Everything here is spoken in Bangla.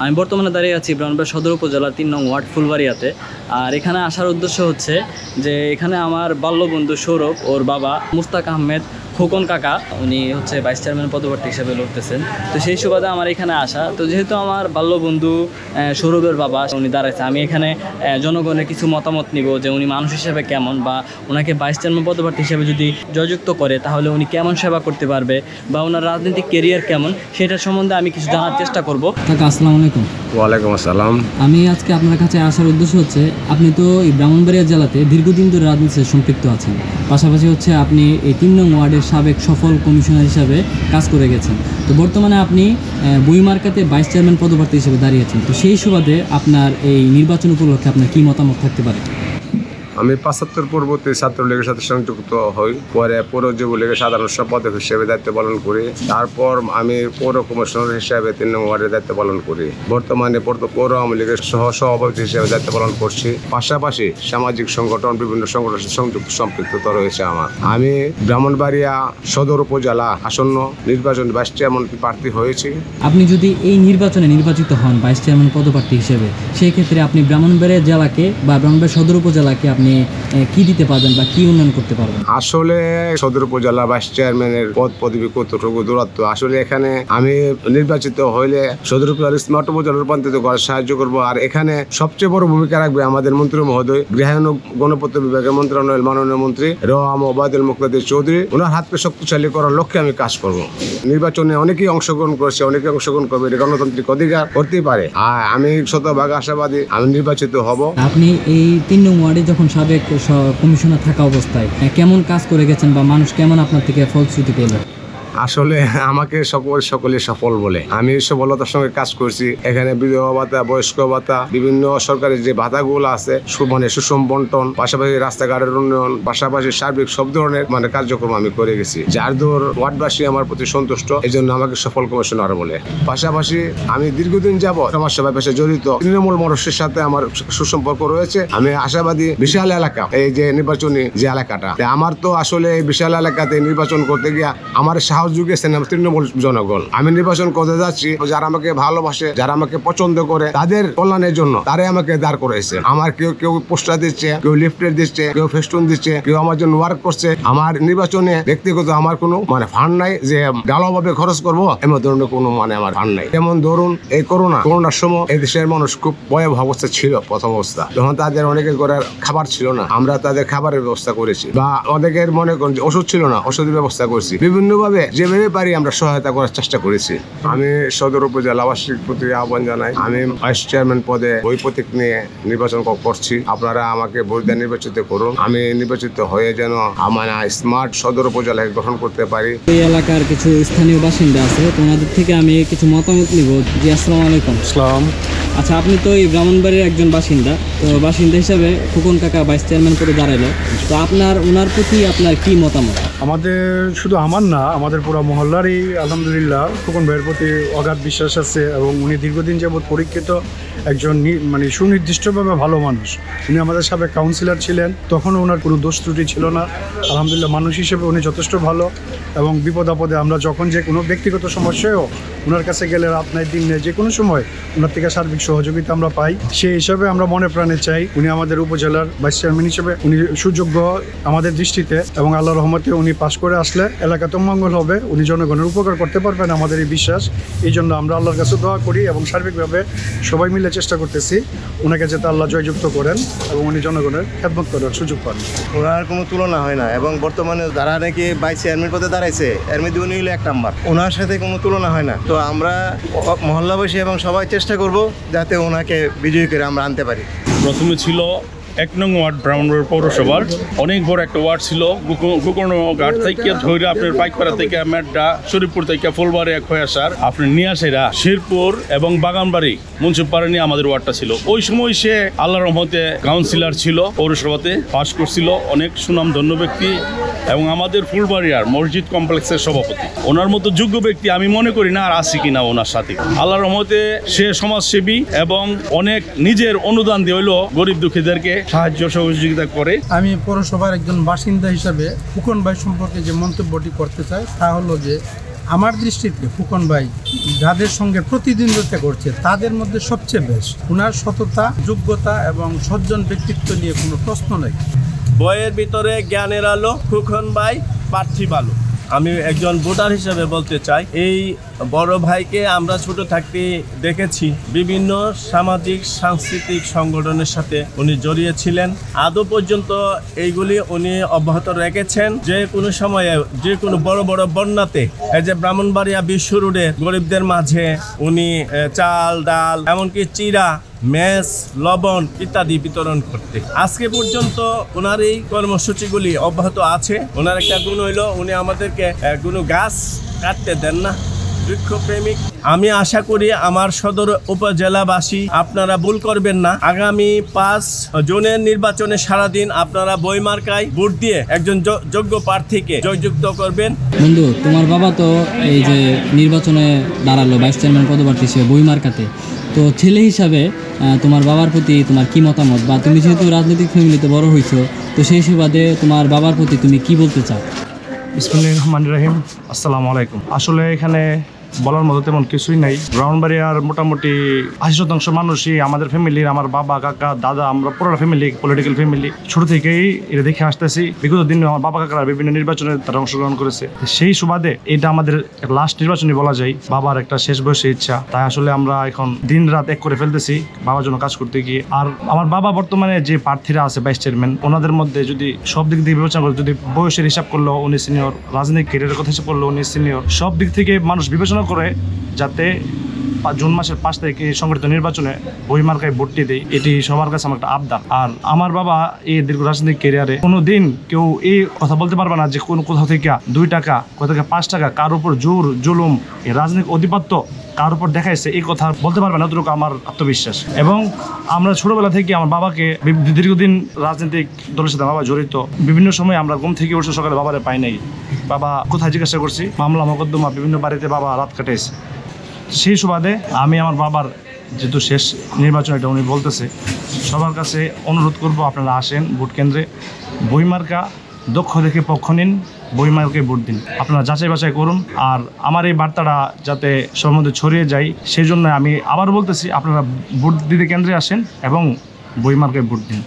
আমি বর্তমানে দাঁড়িয়ে আছি ব্রাহ্মণবাড়িয়া সদর উপজেলার ৩ নং ওয়ার্ড ফুলবাড়িয়াতে। আর এখানে আসার উদ্দেশ্য হচ্ছে যে এখানে আমার বাল্যবন্ধু সৌরভ, ওর বাবা মুস্তাক আহমেদ খোকন কাকা, উনি হচ্ছে ভাইস চেয়ারম্যান পদপ্রার্থী হিসেবে লড়তেছেন। তো সেই সুবাদে আমার এখানে আসা। তো যেহেতু আমার বাল্যবন্ধু সৌরভের বাবা উনি দাঁড়াইছে, আমি এখানে জনগণের কিছু মতামত নিব যে উনি মানুষ হিসেবে কেমন, বা ওনাকে ভাইস চেয়ারম্যান পদপ্রার্থী হিসেবে যদি জয়যুক্ত করে তাহলে উনি কেমন সেবা করতে পারবে বা ওনার রাজনৈতিক কেরিয়ার কেমন, সেটার সম্বন্ধে আমি কিছু জানার চেষ্টা করব। কাকা আসসালামু আলাইকুম। ওয়ালাইকুম আসসালাম। আমি আজকে আপনার কাছে আসার উদ্দেশ্য হচ্ছে আপনি তো এই ব্রাহ্মণবাড়িয়া জেলাতে দীর্ঘদিন ধরে রাজনীতিতে সম্পৃক্ত আছেন, পাশাপাশি হচ্ছে আপনি এই ৩ নং ওয়ার্ডের সাবেক সফল কমিশনার হিসাবে কাজ করে গেছেন। তো বর্তমানে আপনি বইমার্কাতে ভাইস চেয়ারম্যান পদপ্রার্থী হিসেবে দাঁড়িয়েছেন। তো সেই সুবাদে আপনার এই নির্বাচন উপলক্ষে আপনার কী মতামত থাকতে পারে? আমি ৭৫ পূর্ববর্তী ছাত্রলীগের সাথে সংযুক্ত হই, পরে পৌর যুবলীগের সাধারণ সম্পাদক হিসেবে দায়িত্ব পালন করি। তারপর আমি পৌর কমিশনার হিসেবে ৩ নং ওয়ার্ডের দায়িত্ব পালন করি। বর্তমানে পৌর আওয়ামী লীগের সভাপতি হিসেবে দায়িত্ব পালন করছি। পাশাপাশি সামাজিক সংগঠন, বিভিন্ন সংগঠনের সাথে সংযুক্ত সম্পৃক্ততা রয়েছে আমার। আমি ব্রাহ্মণবাড়িয়া সদর উপজেলা আসন্ন নির্বাচন ভাইস চেয়ারম্যান প্রার্থী হয়েছি। আপনি যদি এই নির্বাচনে নির্বাচিত হন ভাইস চেয়ারম্যান পদপ্রার্থী হিসেবে, সেই ক্ষেত্রে আপনি ব্রাহ্মণবাড়িয়া জেলাকে বা ব্রাহ্মণবাড়িয়া সদর উপজেলাকে আপনি কি দিতে পারবেন বা কি উন্নয়ন করতে পারবেন? আসলে সদর উপজেলা ভাইস চেয়ারম্যানের পদবি কতটুকু দূরত্ব, আসলে এখানে আমি নির্বাচিত হইলে সদর উপজেলা স্মার্ট উপজেলা রূপান্তরিত করার সাহায্য করব। আর এখানে সবচেয়ে বড় ভূমিকা রাখবে আমাদের মন্ত্রী মহোদয়, গৃহায়ণ ও গণপূর্ত বিভাগের মন্ত্রণালয়ের মাননীয় মন্ত্রী রোহাম ওবায়দুল মুকতাদির চৌধুরী। ওনার হাতকে শক্তিশালী করার লক্ষ্যে আমি কাজ করব। নির্বাচনে অনেকেই অংশগ্রহণ করেছে, অনেকে অংশগ্রহণ করবে, এটা গণতান্ত্রিক অধিকার করতেই পারে। আর আমি শতভাগ আশাবাদী আমি নির্বাচিত হব। আপনি এই ৩ নং ওয়ার্ডে যখন সাবেক কমিশনার থাকা অবস্থায় কেমন কাজ করে গেছেন বা মানুষ কেমন আপনার থেকে ফলশ্রুতি পেল? আসলে আমাকে সকলে সফল বলে। আমি সফলতার সঙ্গে কাজ করছি। এখানে বিধবা ভাতা, বয়স্ক ভাতা, বিভিন্ন সরকারি যে ভাতাগুলো আছে সুষম বন্টন, পাশাপাশি রাস্তাঘাটের উন্নয়ন, পাশাপাশি সার্বিক সব ধরনের কার্যক্রম আমি করে গেছি, যার দর ওয়ার্ডবাসী আমার প্রতি সন্তুষ্ট। এই জন্য আমাকে সফল কমিশনার বলে। পাশাপাশি আমি দীর্ঘদিন যাবৎ সমাজসেবা পেশায় জড়িত, তৃণমূল মানুষের সাথে আমার সুসম্পর্ক রয়েছে। আমি আশাবাদী বিশাল এলাকা, এই যে নির্বাচনী যে এলাকাটা, আমার তো আসলে এই বিশাল এলাকাতে নির্বাচন করতে গিয়া আমার সাহস যুগেছেন তৃণমূল জনগণ। আমি নির্বাচন করতে যাচ্ছি, যারা আমাকে ভালোবাসে, যারা আমাকে পছন্দ করে, তাদের কল্যাণের জন্য তারাই আমাকে দাঁড় করেছে। আমার কেউ পোস্টার দিচ্ছে, কেউ লিফলেট দিচ্ছে, কেউ ফেস্টুন দিচ্ছে, কেউ আমার জন্য ওয়ার্ক করছে। আমার নির্বাচনে ব্যক্তিগত আমার কোনো ফান্ড নাই যে ভালোভাবে খরচ করবো, এমন ধরনের কোনো আমার ফান্ড নাই। যেমন ধরুন এই করোনার সময় এই দেশের মানুষ খুব ভয়াবহ অবস্থা ছিল। প্রথম অবস্থা যখন তাদের অনেকের করে খাবার ছিল না, আমরা তাদের খাবারের ব্যবস্থা করেছি। বা অনেকের মনে করেন যে ওষুধ ছিল না, ওষুধের ব্যবস্থা করেছি। বিভিন্নভাবে যেভাবে পারি আমরা সহায়তা করার চেষ্টা করেছি। আমি সদর উপজেলাবাসীর প্রতি আহ্বান জানাই, আমি ভাইস চেয়ারম্যান পদে বই প্রতীক নিয়ে নির্বাচন করছি। আপনারা আমাকে ভোট দিয়ে নির্বাচিত করুন। আমি নির্বাচিত হয়ে যেন আমার স্মার্ট সদর উপজেলাকে গঠন করতে পারি। এই এলাকার কিছু স্থানীয় বাসিন্দা আছে, তোমাদের থেকে আমি কিছু মতামত নিব। জি আসসালামু আলাইকুম। আসসালাম। আচ্ছা, আপনি তো এই ব্রাহ্মণবাড়ির একজন বাসিন্দা, তো বাসিন্দা হিসাবে খোকন কাকা ভাইস চেয়ারম্যান পদে দাঁড়ালো, তো ওনার প্রতি আপনার কি মতামত? আমাদের শুধু আমার না, আমাদের পুরো মহল্লারই আলহামদুলিল্লাহ খোকন ভাইয়ের প্রতি অগাধ বিশ্বাস আছে এবং উনি দীর্ঘদিন যাবৎ পরীক্ষিত একজন সুনির্দিষ্টভাবে ভালো মানুষ। উনি আমাদের সাবেক কাউন্সিলর ছিলেন, তখনও ওনার কোনো দোষ ত্রুটি ছিল না। আলহামদুলিল্লাহ মানুষ হিসেবে উনি যথেষ্ট ভালো এবং বিপদ আপদে আমরা যখন যে কোনো ব্যক্তিগত সমস্যায়ও ওনার কাছে গেলে রাত নাই দিন নেই যে কোনো সময় ওনার থেকে সার্বিক সহযোগিতা আমরা পাই। সেই হিসাবে আমরা মনে প্রাণে চাই উনি আমাদের উপজেলার ভাইস চেয়ারম্যান হিসেবে উনি সুযোগ্য আমাদের দৃষ্টিতে, এবং আল্লাহ রহমতে উনি পাশ করে আসলে এলাকাতে মঙ্গল হবে, উনি জনগণের উপকার করতে পারবেন আমাদের এই বিশ্বাস। এই জন্য আমরা আল্লাহর কাছে দোয়া করি এবং সার্বিকভাবে সবাই মিলে চেষ্টা করতেছি ওনাকে যাতে আল্লাহ জয়যুক্ত করেন এবং উনি জনগণের খেদমত করার সুযোগ পান। ওনার কোনো তুলনা হয় না এবং বর্তমানে যারা নাকি ভাইস চেয়ারম্যান পদে দাঁড়াইছে এর মধ্যে উনি হলো ১ নাম্বার, ওনার সাথে কোনো তুলনা হয় না। তো আমরা মহল্লাবাসী এবং সবাই চেষ্টা করব যাতে ওনাকে বিজয়ী করে আমরা আনতে পারি। প্রথমে ছিল ১ নং ওয়ার্ড ব্রাহ্মণবাড়িয়া পৌরসভার, অনেক বড় একটা ওয়ার্ড ছিল। গোকর্ণ ঘাট থেকে ধরে আপনার পাইকপাড়া থেকে মেড্ডা, শরীফপুর থেকে ফুলবাড়িয়া খয়াসার, আপনার নিয়াসেরা, শেরপুর এবং বাগানবাড়ি মুন্সিপাড়া নিয়ে আমাদের ওয়ার্ডটা ছিল। ওই সময় সে আল্লাহর রহমতে কাউন্সিলর ছিল, পৌরসভাতে পাশ করছিল, অনেক সুনামধন্য ব্যক্তি এবং আমাদের ফুলবাড়িয়ার মসজিদ কমপ্লেক্সের সভাপতি। ওনার মতো যোগ্য ব্যক্তি আমি মনে করি না আর আছে কিনা ওনার সাথে। আল্লাহর রহমতে সে সমাজসেবী এবং অনেক নিজের অনুদান দিয়ে হইলো গরিব দুঃখীদেরকে সাহায্য সহযোগিতা করে। আমি পৌরসভার একজন বাসিন্দা হিসাবে খোকন ভাই সম্পর্কে যে মন্তব্যটি করতে চাই তা হলো যে আমার দৃষ্টিতে ফুকন ভাই যাদের সঙ্গে প্রতিদ্বন্দ্বিতা করছে তাদের মধ্যে সবচেয়ে বেস্ট। ওনার সততা, যোগ্যতা এবং সজ্জন ব্যক্তিত্ব নিয়ে কোনো প্রশ্ন নেই। বইয়ের ভিতরে জ্ঞানের আলো, ফুকন ভাই পার্থিব আলো। আমি একজন ভোটার হিসেবে বলতে চাই, এই বড় ভাইকে আমরা ছোট থাকতে দেখেছি বিভিন্ন সামাজিক সাংস্কৃতিক সংগঠনের সাথে উনি জড়িয়ে ছিলেন। আদৌ পর্যন্ত এইগুলি উনি অব্যাহত রেখেছেন। যে কোনো সময়ে যে কোনো বড় বড় বন্যাতে এই যে ব্রাহ্মণবাড়িয়া বিশ্ব রোডে গরিবদের মাঝে উনি চাল, ডাল, এমনকি চিরা, মেস, লবণ ইত্যাদি বিতরণ করতে আজকে পর্যন্ত ওনার এই কর্মসূচিগুলি অব্যাহত আছে। ওনার একটা গুণ হইল উনি আমাদেরকে কোনো গাছ কাটতে দেন না, বৃক্ষপ্রেমিক। আমি আশা করি আমার সদর উপজেলাবাসী আপনারা ভুল করবেন না। আগামী 5 জুনের নির্বাচনে সারাদিন আপনারা বইমার্কায় ভোট দিয়ে একজন যোগ্য প্রার্থীকে জয়যুক্ত করবেন। বন্ধু, তোমার বাবা তো এই যে নির্বাচনে দাঁড়ালো ভাইস চেয়ারম্যান পদপ্রার্থী হিসেবে বইমার্কাতে, তো ছেলে হিসাবে তোমার বাবার প্রতি তোমার কি মতামত, বা তুমি যেহেতু রাজনৈতিক ফ্যামিলিতে বড় হয়েছো, তো সেই সুবাদে তোমার বাবার প্রতি তুমি কি বলতে চাও? বিসমিল্লাহির রহমানির রহিম। আসসালামু আলাইকুম। আসলে এখানে বলার মতো তেমন কিছুই নাই। ব্রাহ্মণবাড়িয়ার মোটামুটি 80% মানুষই আমাদের ফ্যামিলির, আমার বাবা, কাকা, দাদা, আমরা পুরো ফ্যামিলি, পলিটিক্যাল ফ্যামিলি। ছোট থেকেই এটা দেখে আসতেছি। বিগত দিনে আমার বাবা কাকারা বিভিন্ন নির্বাচনে তারা অংশগ্রহণ করেছে। সেই সুবাদে এটা আমাদের লাস্ট নির্বাচনই বলা যায়। বাবার একটা শেষ বয়সের ইচ্ছা, তাই আসলে আমরা এখন দিন রাত এক করে ফেলতেছি বাবার জন্য কাজ করতে গিয়ে। আর আমার বাবা বর্তমানে যে প্রার্থীরা আছে ভাইস চেয়ারম্যান, ওনাদের মধ্যে যদি সব দিক থেকে বিবেচনা করে, যদি বয়সের হিসাব করলেও উনি সিনিয়র, রাজনৈতিক ক্যারিয়ারের কথা হিসাব করলেও উনি সিনিয়র, সব দিক থেকে মানুষ বিবেচনা করে যাতে জুন মাসের 5 তারিখে সংগঠিত নির্বাচনে বইমার্কায় ভোটটি দেয়, এটি সবার কাছে আমার একটা আবদার। আর আমার বাবা এই দীর্ঘ রাজনৈতিক ক্যারিয়ারে কোনোদিন কেউ এই কথা বলতে পারবে না যে কোথাও থেকে 2 টাকা, কোথা থেকে 5 টাকা, কার উপর জোর জুলুম, এই রাজনৈতিক আধিপত্য কার উপর দেখাইছে, এই কথা বলতে পারবে না। এতটুকু আমার আত্মবিশ্বাস। এবং আমরা ছোটবেলা থেকে আমার বাবাকে দীর্ঘদিন রাজনৈতিক দলের সাথে বাবা জড়িত। বিভিন্ন সময় আমরা ঘুম থেকে উঠে সকালে বাবারে পাই নাই। বাবা কোথায় জিজ্ঞাসা করছি, মামলা মোকদ্দমা বিভিন্ন বাড়িতে বাবা রাত কাটাইছে। সেই সুবাদে আমি আমার বাবার যেহেতু শেষ নির্বাচন এটা উনি বলতেছে, সবার কাছে অনুরোধ করব আপনারা আসেন ভোট কেন্দ্রে, বইমার্কা দক্ষ দেখে পক্ষ নিন, বইমার্কে ভোট দিন, আপনারা যাচাই বাছাই করুন। আর আমার এই বার্তাটা যাতে সবার মধ্যে ছড়িয়ে যায় সেই জন্য আমি আবার বলতেছি, আপনারা ভোট দিতে কেন্দ্রে আসেন এবং বইমার্কে ভোট দিন।